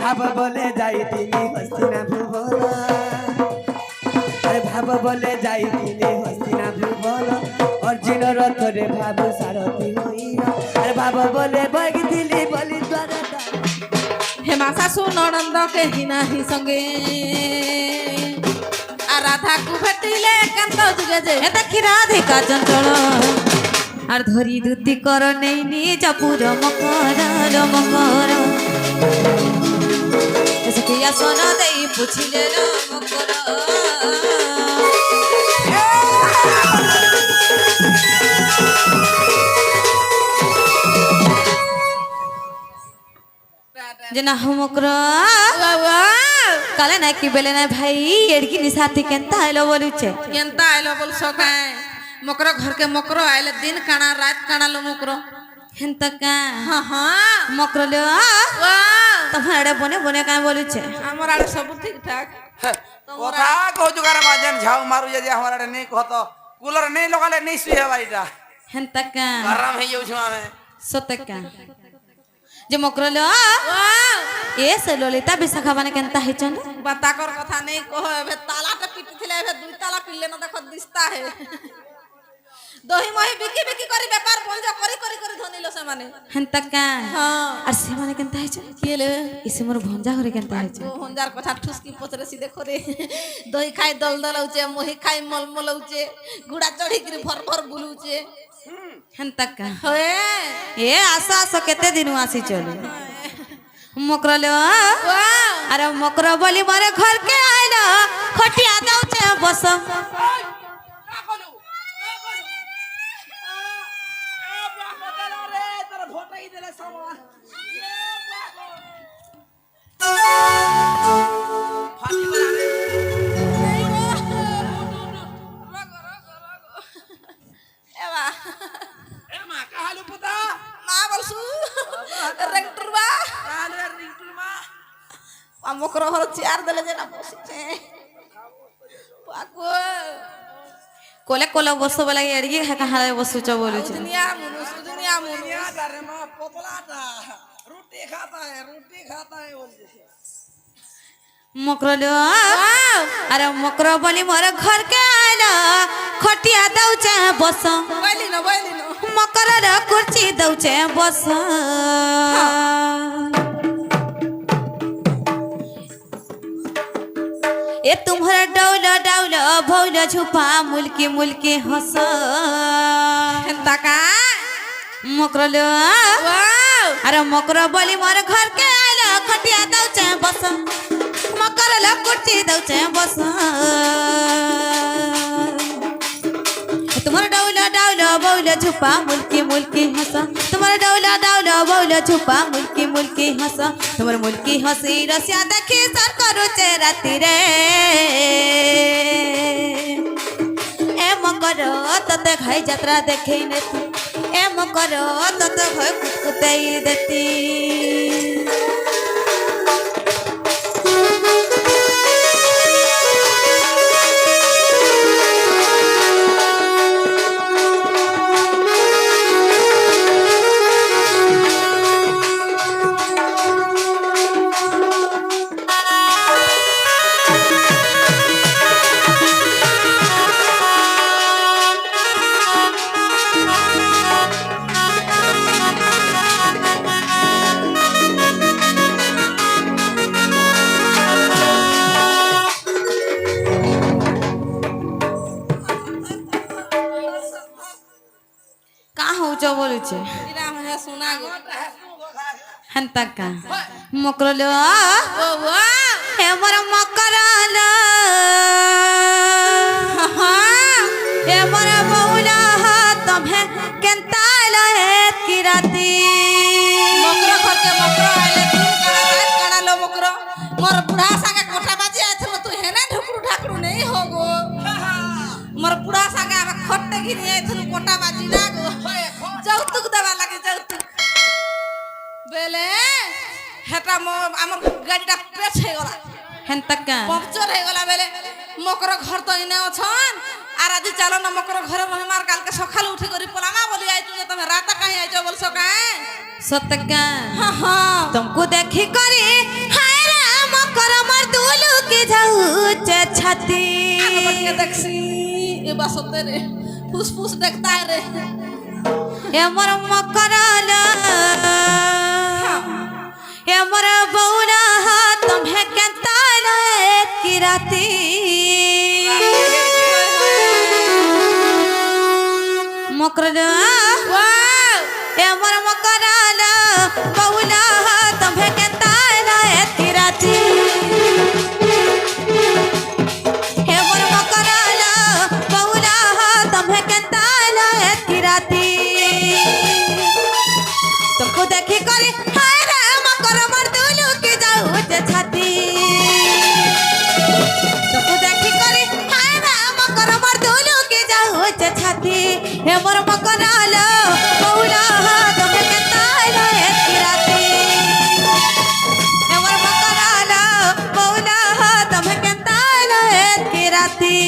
ভাব বলে যাই তিনি হস্তিনা ভুবন আরে ভাব বলে যাই তিনি হস্তিনা ভুবন অর্জুন রথরে ভাব সারথি হইল আরে ভাব বলে বগিলি বলি দ্বার হেমা শাশু ননন্দ কেহি নাহি সঙ্গে আর রাধাকু ভেটিলে একান্ত যুগে যে দেখি রাধিকা চঞ্চল আর ধরি দুতি কর নেই নিজ পুর মকর মকর সখিয়া সোনা দেই পুছিলে মকর যে না মকর কালে না কি বেলে না ভাই এড়কি নিসাথी केंता आइलो बोलुचे केंता आइलो बोल सके मकरो घर के मकरो आइले दिन काना रात काना लो मकरो हेंता का हां हां मकरो ले तुम्हारे बने बने का बोलुचे हमर आड़े सब ठीक ठाक কথা কহু কারে বাজেন ঝাউ মারু যদি আমার আড়ে নেই কত কুলার নেই লগালে নেই শুয়ে বাইটা हेंता का গরম হই যাউছ আমি सतका जे मकरो ले ए से ललिता विशाखा बने केंता हिचन बता कर कथा नहीं कहो एबे तालाटा पिटथिले एबे दुई ताला पिल्ले न देखो दिसता है दही मही बिकी बिकी करी व्यापार बंज करी करी करी धनिलो से माने हंता का हां और से माने केंता हिचन केले इसे मोर भंजा करे केंता हिचन ओ भंजार कथा ठुसकी पचरे सी देखो रे दही खाई दल दलउचे मोही खाई मल मलउचे गुड़ा चढ़ी करी भर भर बुलुचे हंता का होए ए आसा आसा केते दिन आसी चले मकरा ले अरे मकरा बोली मारे घर के आइला खटिया दउचे बस मकरो हर चार दले जेना बसिचे पाको कोले कोले बसो वाला एड़गी कहां बसुच बोलुचे दुनिया अरे मां पोपलाटा रोटी खाता है बोलते मकरो ले अरे मकरो बोली मोर घर के आइला खटिया दउचे बस बोली न मकरो रे कुर्सी दउचे बस ए तुम्हारा डौला डौला भौला छुपा मुल्की मुल्की हंस तका मकरो ले अरे मकरो बोली मोर घर के आइला खटिया दउचे बस मकरो ले कुर्सी दउचे बस तुम्हारा डौला डौला भौला छुपा मुल्की मुल्की हंस तुम्हारा डौला डौला भौला छुपा मुल्की मुल्की हंस तुम्हार मुल्की हंसी रसिया देखी सर करूचे राती रे ए मकरो तते खाई यात्रा देखे नेती ए मकरो तते भय कुकुताई देती बोलुचे हंता का मकरो ले हे मोर मकरा ला हे मोर बौला तभे केंता आइला हे की राती मकरो घर के मकरो आइले दिन काना रात काना लो मकरो मोर बुढ़ा संगे कोठा बाजी आथलो तू हेने ढुकरू ढाकरू नहीं होगो मोर बुढ़ा संगे आबे खट्टे गिनी आथलो कोठा बाजी ना गो যৌতুক দেবা লাগে যৌতুক বেলে হেটা আমার গাড়িটা পেছ হয়ে গলা হেনতকা পঞ্চর হয়ে গলা বেলে মকর ঘর তো ইনে অছন আর আদি চালো না মকর ঘরে মহিমার কালকে সকালে উঠে করি পলামা বলি আইতু যে তুমি রাত কাহি আইছো বলছো কা সতকা हां हां तुमको देखी करी हाय ऊंचे छाती के देखसी ये बस होते रे फुस फुस देखता है रे ए मोर मकराला ए मोर बौला तुम्हें कहता है कि राती मकराला ए मोर मकराला बौला तुम्हें कहता है कि राती हे मोर मकराला बौला तुम्हें कहता है कि राती तुमको देखी करे हाय रे मकर मर्दुलू की जाऊ जे छाती तुमको देखी करे हाय रे मकर मर्दुलू की जाऊ जे छाती हे मोर मकराला बौला तुम्हें कहता है कि राती हे मोर मकराला बौला तुम्हें कहता है कि राती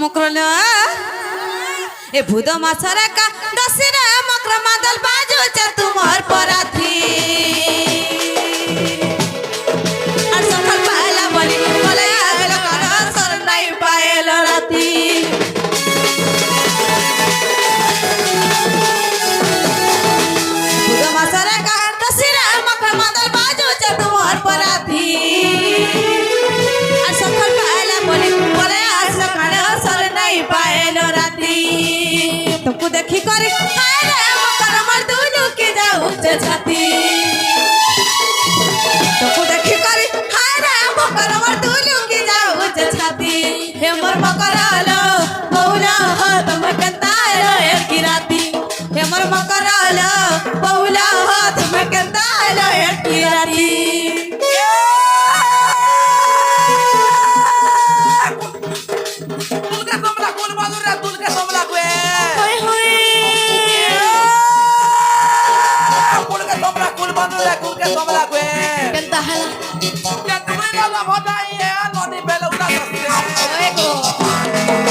मकरला ए भूत माछरा का दसरा मकर मादल बाजू च तुमर पराथी और सफल पाला बली बोले आगल कर सर नहीं पाएल राती भूत माछरा का दसरा मकर मादल बाजू च तुमर पराथी और सफल पाला बली बोले सर नहीं पाएलो राती तुमको देखी करे हाय रे मकर मर्दुलू के जाऊ जे छाती तुमको देखी करे हाय रे मकर मर्दुलू के जाऊ जे छाती हे मोर मकरालो बौला हो तुम कहता है कि राती हे मोर मकरालो बौला हो तुम कहता है कि राती कहता है ओए गो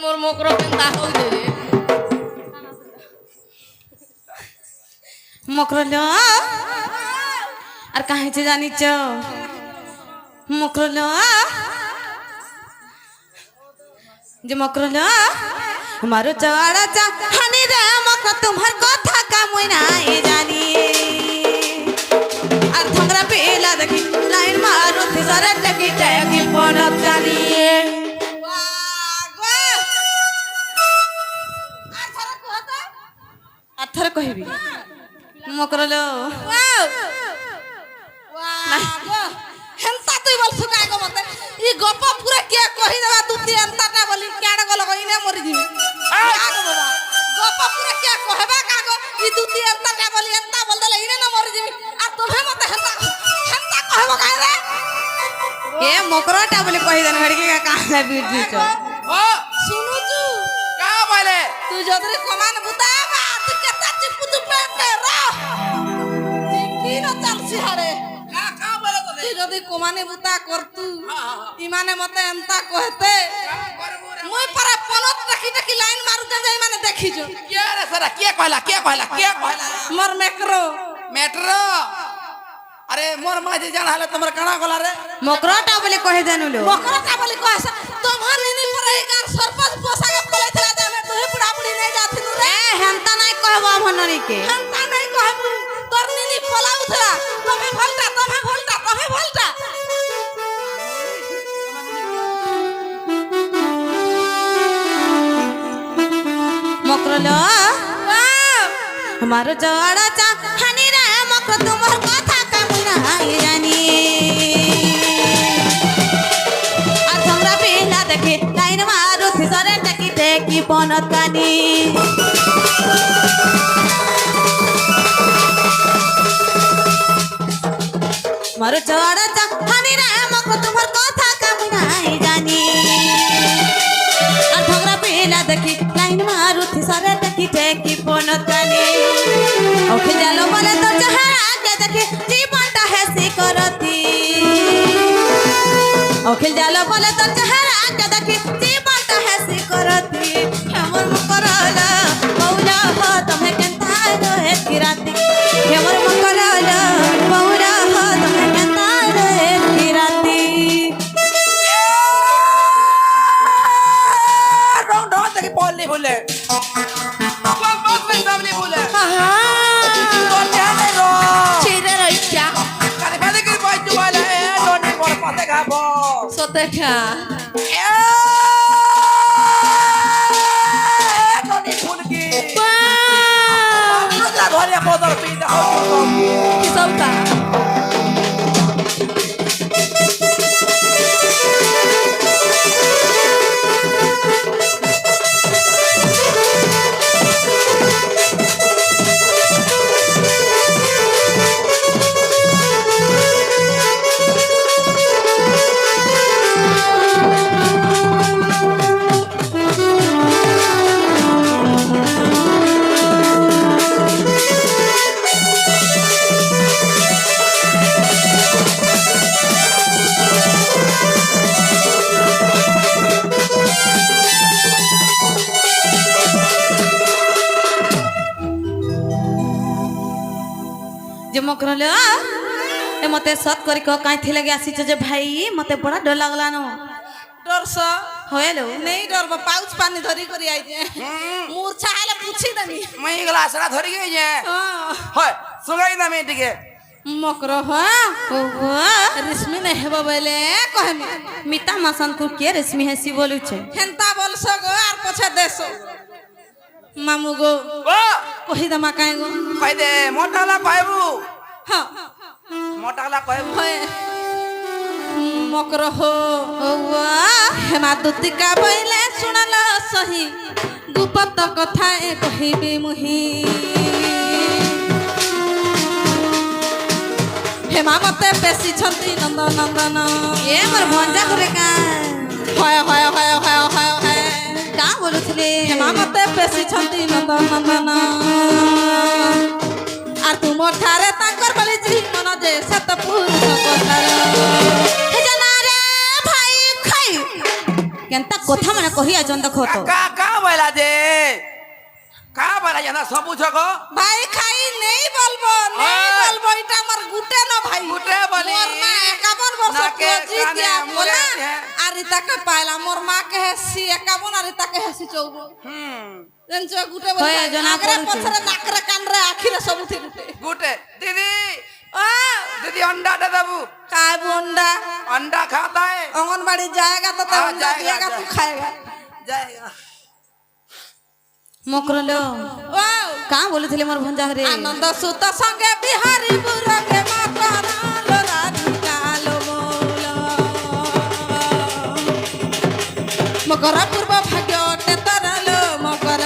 मोर मोकरो कहता हो दे मकरला और कहाँ से जानी चो मकरला जे मकरला हमारो चवाड़ा चा हनी रे मकर तुम्हार कथा का मुइना ए जानी और थंगरा पेला देखी लाइन मारो थे सारे टकी टकी पड़त जानी अथर कहबी मकरलो हेंता तुई बोल सुकाय गो मते ई गप पूरा के कहि देबा तू ती एंताटा बोली केडा गलो कइने मरि दिबी आ गो बाबा गप पूरा के कहबा का गो ई तू ती एंताटा बोली एंता बोल देले इने न मरि दिबी आ तोहे मते हेंता हेंता कहबो काहे रे ए मकरटा बोले कहि देन घड़ी के कहां बीट छ ओ सुनु तू का बोले तू जदरे कमान बुता बा तू केता কোমানে বুতা করতু ইমানে মতে এন্তা কহতে মুই পারা পনত টাকি টাকি লাইন মারু যাই মানে দেখিছো কে রে সারা কে কইলা মোর মেক্রো মেট্রো আরে মোর মাঝে জান হলে তোমার কানা গলা রে মকরটা বলে কহে জানুলো মকরটা বলি কহস তোমার নিনি পরে গার সরপঞ্চ পোসাকে পলাইতলা যে আমি দুই বুড়া বুড়ি নাই যাथिनु রে এ হেনতা নাই কহব আমনরিকে হেনতা নাই কহবু তোর নিনি পলাউতলা তুমি ভলটা মকরলো हमारो जवाड़ा चा हनी रे मकर तुम्हार कथा कमुई নাই জানি আর তোমরা বিনা দেখে লাইন মারু থিসরে টাকি দেখি পনত কানি মারো জওয়াড়া चा हनी रे मकर तुम्हार कथा कमुई নাই জানি আর তোমরা বিনা দেখে লাইন মারু থিসরে টাকি দেখি পনত কানি ওকে জালো বলে তো চেহারা কে দেখে জীবনটা হেসি করতি ওকে জালো বলে তো চেহারা কে দেখে জীবনটা হেসি করতি হেমর মকরলা মৌলা হো তুমি কেনতা রহে কিরাতি হেমর মকরলা মৌলা হো তুমি কেনতা রহে কিরাতি রং রং থেকে পড়লি বলে কোন বস में सामने बोले তোর জানে রো চিরে রইছা কানে কানে কি পাই তু বলে এ ডনে পর পাতে খাবো সতে খা এ ডনে ফুলকি না ধরে পদর পিতা কি সৌতা যে মকরলো এ মতে সৎ করি কাই থিলে গে আসিছ যে ভাই মতে বড় ডর লাগলা ন ডরস হয়েলো নেই ডরব পাউচ পানি ধরি করি আইছে মূর্ছা হেলে পুছি দেমি মই গলা আসরা ধরি গই যে হয় সুগাই না মেটিকে মকর হ ওহো রিসমি নে হেব বলে কহেমি মিতা মাসান কু কে রেশমি হেসি বলুছে হেনতা বলছ গো আর পছে দেশ মামু গো ও কহি দমা কাই গো কই দে মোটালা কইবু হ্যাঁ মোটালা কইবু হয় মকর হো ওহো হেমা দুতিকা বইলে শুনাল সহি গুপত কথা এ কহিবি মুহি হেমা মতে বেশি ছন্তি নন্দ নন্দন এ মোর ভঞ্জা করে কা হয় হয় হয় হয় হয় হয় কা বলুছিলে হেমা মতে বেশি ছন্তি নন্দ নন্দন আর তুমর ঠারে তাঙ্কর বলি জীবন যে সত পুরুষ কথার হে জানা রে ভাই খাই কেনতা কথা মানে কহিয়া জন্দ খত কা কা বলা যে কা বলা জানা সবু ছগো ভাই খাই নেই বলবো এটা আমার গুটে না ভাই গুটে বলি। মোর মা 51 বছর নাকে পজি কানে দিয়া আঙুলে বলা আছে। আর ইতাকে পাইলা মোর মা কে হেসি 51 আর ইতাকে হেসি 54 জানছো গুটে বলি হয়, জনা আগরে পড়ুছে। পছরে নাকরে কানরে আখিরে সবুথি গুটে গুটে দিদি ও দিদি अंडा दे देबू काय बोंडा अंडा खाता है आंगनबाड़ी जाएगा तो हाँ, अंडा जाएगा, दिएगा तू जाएगा। खाएगा जाएगा মকরলো ओ কা বলুছিলে মোর ভঞ্জা রে आनंद सुत संगे बिहारी बुरगे माकरालो राधिकालो बोला मकर पूर्व भाग्य टे तरलो मकर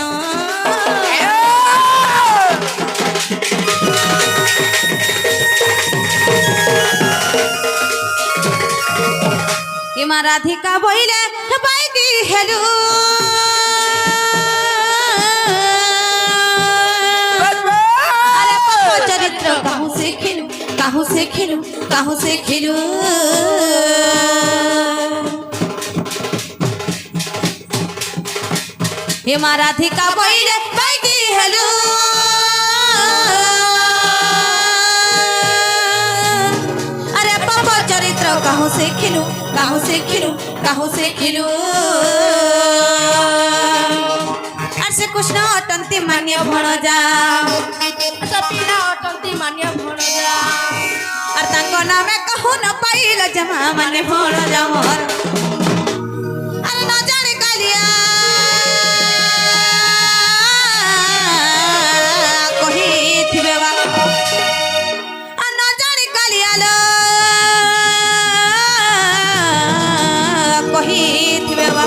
ইমা রাধিকা বইলে বাইকি হেলু আরে পাপ চরিত্র কাহু শিখিলু কাহু से खिलूं काहू से खिलूं हे माँ राधिका बोले बैगी हेलो अरे पापा चरित्र काहू से खिलूं काहू से खिलूं काहू से खिलूं से कृष्ण अटंती मान्य भणजा सतीना अटंती मान्य भणजा और तांको नामे कहू न पाइल जमा माने भणजा मोर अरे न जाने कालिया कही थिबे बा न जाने कालिया लो कही थिबे बा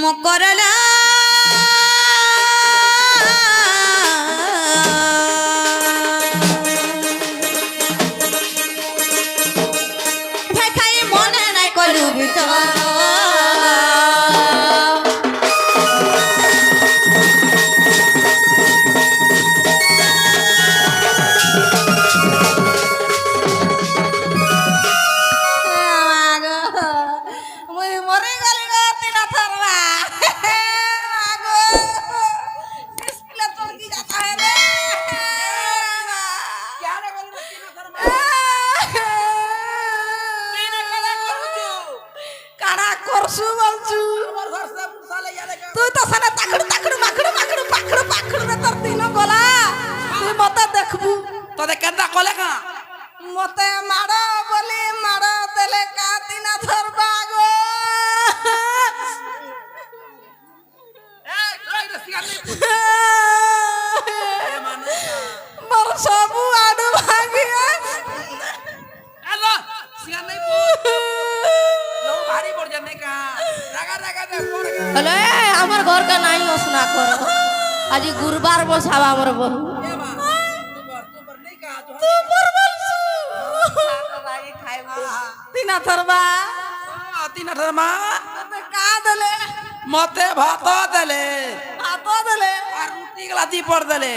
मकरला भाई खाई मने नाइ कलु बिचार তুই তো সারা তাকড়ু তাকড়ু মাকড়ু মাকড়ু পাকড়ু পাকড়ু রে তোর দিন গলা তুই মতে দেখবু তোদের কেনটা কলে কা মতে মাড় বলি মাড় দেলে কা দিনা ধরবা গো মোর সবু আডু ভাগিয়া হ্যালো সিগার নাই লো ভারী পড় জানে কা রাগা রাগা দে পড় কা হলে আমার ঘর কা নাই অসনা করো আজি গুরুবার বসাবা আমার বহু এ মা তু পর নাই কা তু পর বলছু দিনা ধরবা তিন ধর্মা কা দেলে মতে ভাত দেলে ভাত দেলে আর রুটি গলা দি পড় দেলে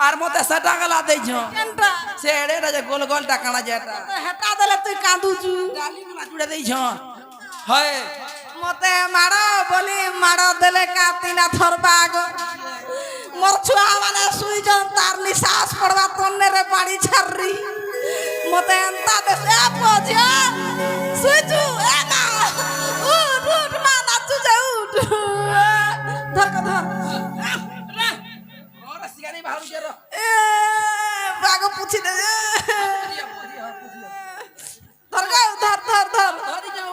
আর মতে সেটা গলা দেইছ কেনটা সে এড়েটা যে গোল গোল টাকানা যেটা হেটা দেলে তুই কাঁদুচু ডালি গলা জুড়ে দেইছ হয় মতে মাড় বলি মাড় দেলে কাতিনা ধরবা গো মোর ছুয়া মানে সুইজন তার নিশ্বাস পড়বা তন্নে রে বাড়ি ছাড়রি মতে এন্তা দেশে পজিয়া সুইচু এ না উঠ উঠ মা নাচু যে উঠ ধর কো ধর ওরে সিগারি বাহারু যে র এ বাগো পুছি দে ধর গো ধর ধর ধর ধরি যাও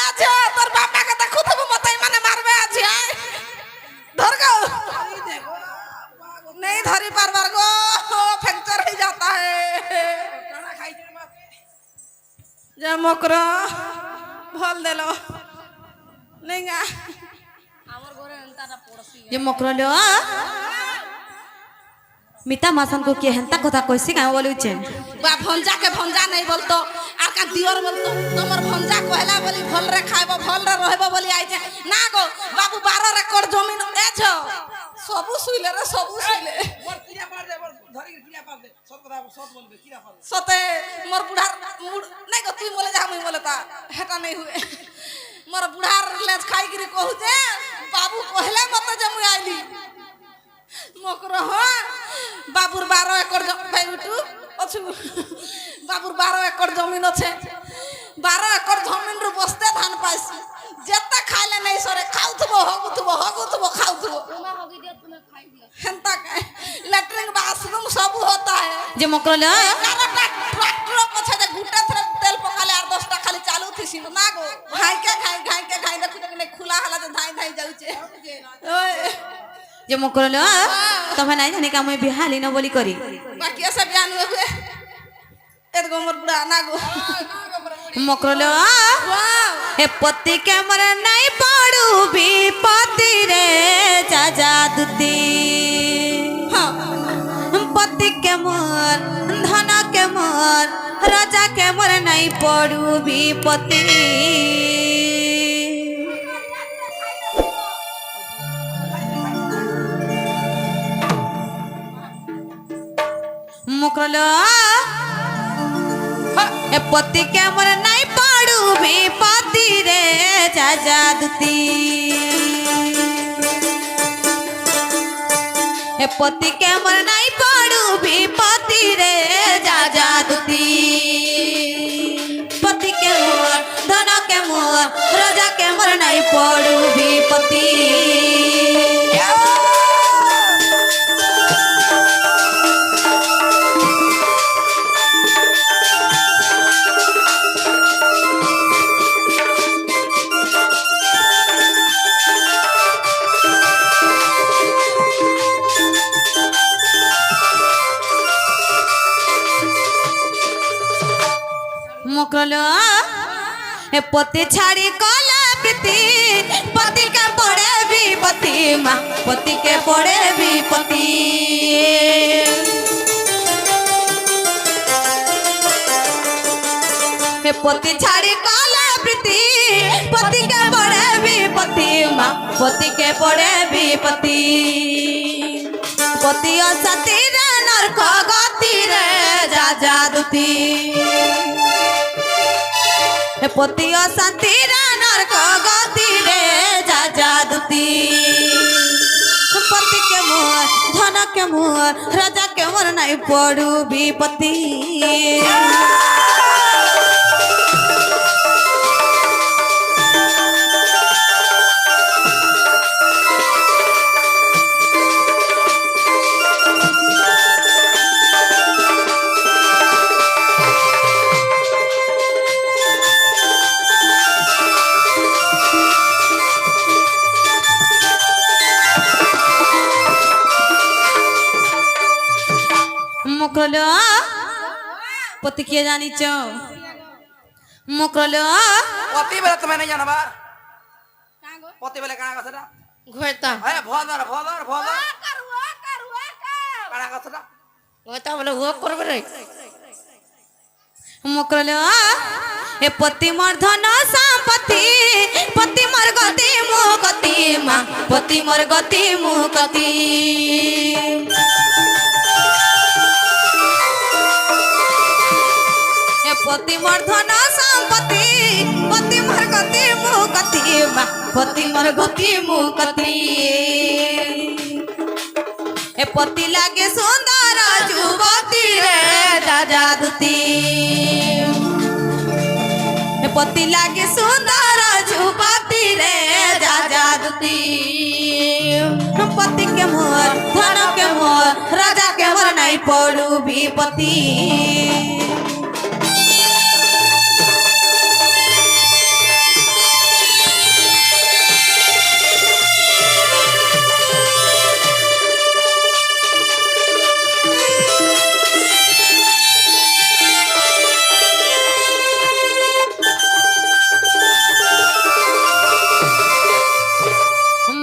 আচ্ছা তোর বাপাকে দেখো তুমি মতে মানে মারবে আছে ধর গো नहीं धरी पारबार गो फ्रैक्चर हो जाता है खाना खाई दे मत जे मकरा भल देलो नहीं गा हमर घरे अंतारा पड़सी ये मकरलो मिता मासन को के हंता कथा कइसी का बोलु छे बा भंजा नहीं बोलतो आर का दियर बोलतो तमर भंजा कहला बोली भल रे खाइबो भल रे रहबो बोली आइ जे ना गो बाबू 12 एकड़ जमीन ए छ सबु सुइले रे सबु सुइले मोर किरा पार दे मोर धरी किरा पार दे सब কথা সব বলবে কিরা পার सते मोर बुढ़ार मुड़ नहीं को तुई बोले जा मुई बोले ता हेटा नहीं हुए मोर बुढ़ार लेज खाई गिरी कहू जे बाबू कहले मत जे मुई आइली मकर हो बाबूर 12 एकड़ भाई बिटू अछु बाबूर 12 एकड़ जमीन আছে 12 एकड़ जमीन रु बसते धान पाइसी जेते खाइले नहीं सरे खाउथबो हगुथबो खाउथबो तुमा हगी दे तुने खाई दिया हेंता का लैट्रिन बाथरूम सब होता है जे मकरलो ट्रैक्टर पछे दे गुटे थरे तेल पकाले 8-10 टा खाली चालू थी सिन ना गो खाई के देखु नहीं खुला हला जे धाई जाउचे ओए जे मकरलो तमे नाही जाने का मैं बिहाली न बोली करी बाकी ऐसा बयान हुए एत गोमर बुढ़ा ना गो मकरलो वाह हे पति के मर नहीं पड़ू विपत्ति रे चाचा दुती हां पति के मोर धन के मोर राजा के मोर नहीं पड़ू विपत्ति মকরলো এ পতি কে মোর নাই পাড়ু বিপতি রে যা যা দুতি এ পতি কে মোর নাই পাড়ু বিপতি রে যা যা দুতি পতি কে মোর ধন কে মোর রাজা কে মোর নাই পাড়ু বিপতি মকরলো এ পতি ছাড়ি কলা প্রীতি পতি কে পড়ে বিপতি মা পতি কে পড়ে বিপতি এ পতি ছাড়ি কলা প্রীতি পতি কে পড়ে বিপতি মা পতি কে পড়ে বিপতি পতি অসতি রে নরক গতি রে যা যা দুতি পতি অশান্তি রে নরক গতি রে যা যা দুতি পতি কে মোর ধন কে মোর রাজা কে মোর নাই পড়ু বিপতি মকরলো পতি কে জানিছ মকরলো পতি বেলা তুমি নাই জানাবা পতি বেলা কানা কথাটা ঘয়তা ভদর ভদর ভদর কানা কথাটা ঘয়তা বলে ও করবে রে মকরলো এ পতি মোর ধন সম্পত্তি পতি মোর গতি মুকতি মা পতি মোর গতি মুকতি পতি মোর ধন সম্পত্তি পতি মোর গতি মুকতি মা পতি মোর গতি মুকতি এ পতি লাগে সুন্দর যুবতী রে যা যা দুতি এ পতি লাগে সুন্দর যুবতী রে যা যা দুতি পতি কে মোর ধন কে মোর রাজা কে মোর নাই পড়ু বিপতি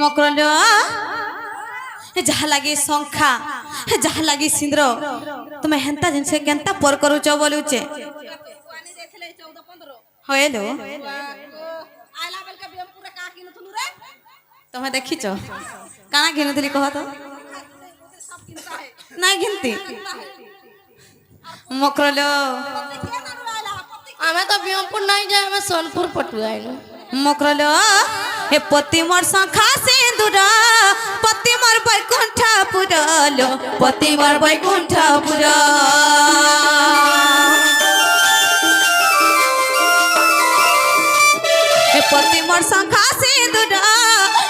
মকরলো যাহা লাগি সংখ্যা যাহা লাগি সিন্দ্র তুমি হেন্তা জিনিস কেন্তা পর করুছ বলুছে হয়েলো তুমি দেখিছ কানা ঘিনুলি কহ তো নাই ঘিনতি মকরলো আমি তো বিয়মপুর নাই যাই আমি সোনপুর পটু আইলু মকরলো এ পতি মোর সংখ্যা সিন্দুর পতি মোর বৈকুণ্ঠ পুরলো পতি মোর বৈকুণ্ঠ পুর এ পতি মোর সংখ্যা সিন্দুর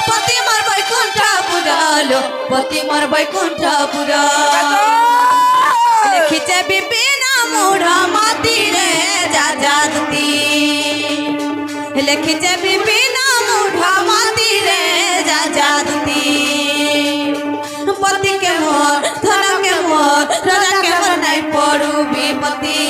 পতি মোর বৈকুণ্ঠ পুরলো পতি মোর বৈকুণ্ঠ পুর লিখিছে বিপিন মূঢ় মতি রে যা যা দুতি লিখিছে বিপিন মূঢ় মতি রে যা যা দুতি পতি কে মোর ধন কে মোর রাজা কে মোর নাই পড়ু বিপতি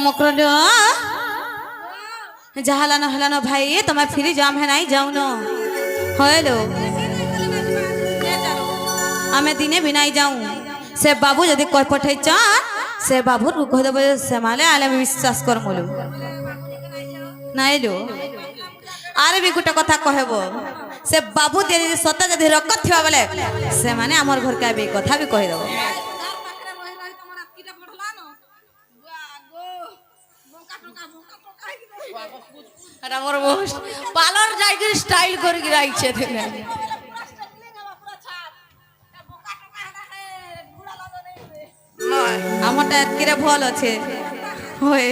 মকরলো যাহালানো হেলানো ভাই তোমার ফিরি যাম হে নাই যাও ন হইলো আমি দিনে भी नहीं जाऊं से बाबू यदि कह पठै च से बाबू कह देबो से माले आले विश्वास कर मोलु नहीं लो आरे भी गुटा कथा कहबो से बाबू दे सत यदि रकत थिबा बेले से माने हमर घर का भी कथा भी कह देबो अरे मोर बहुत पार्लर जाई के स्टाइल कर गिराई छे देने আমারটা এতকিরে ভল আছে হয়ে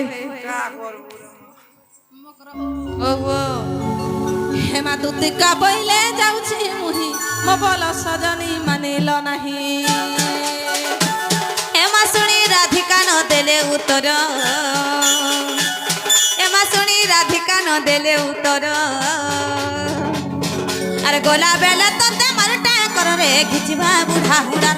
ओहो हेमा दुतिका बइले जाउछि मुही मो बोल सजनी मानिलो नाही एमा सुनी राधिका न देले उत्तर एमा सुनी राधिका न देले उत्तर अरे गोला बेला तो ते मरटा कर रे घिचबा बुढ़ा हुड़ा